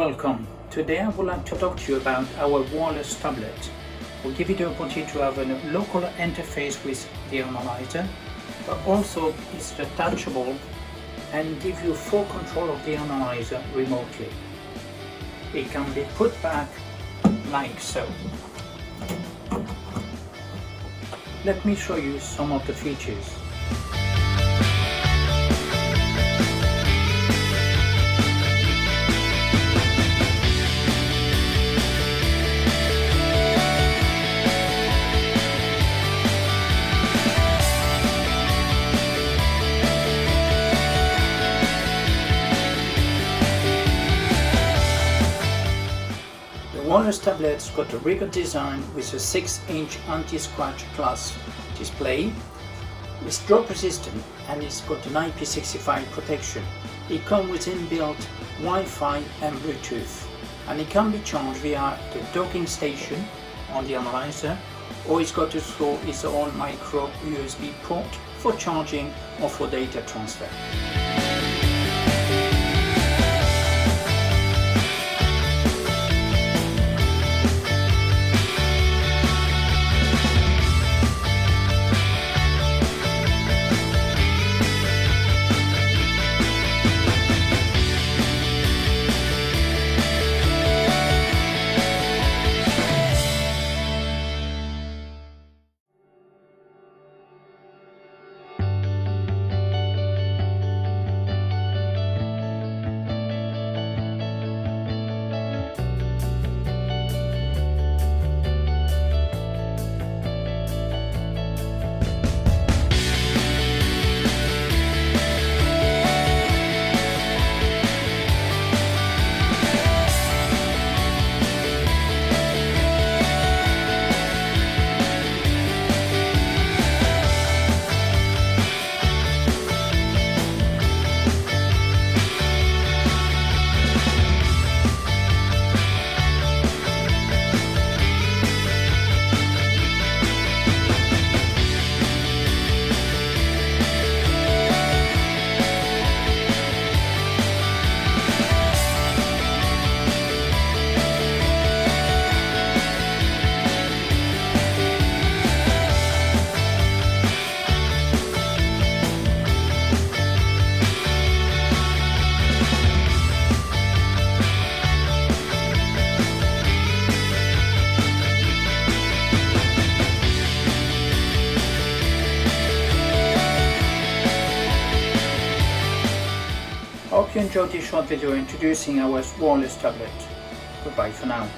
Welcome. Today I would like to talk to you about our wireless tablet. We'll give you the opportunity to have a local interface with the Analyser, but also it's detachable and give you full control of the Analyser remotely. It can be put back like so. Let me show you some of the features. The wireless tablet's got a rigid design with a 6-inch anti-scratch glass display. It's drop resistant and it's got an IP65 protection. It comes with inbuilt Wi-Fi and Bluetooth, and it can be charged via the docking station on the Analyser, or it's got its own micro USB port for charging or for data transfer. I hope you enjoyed this short video introducing our wireless tablet. Goodbye for now.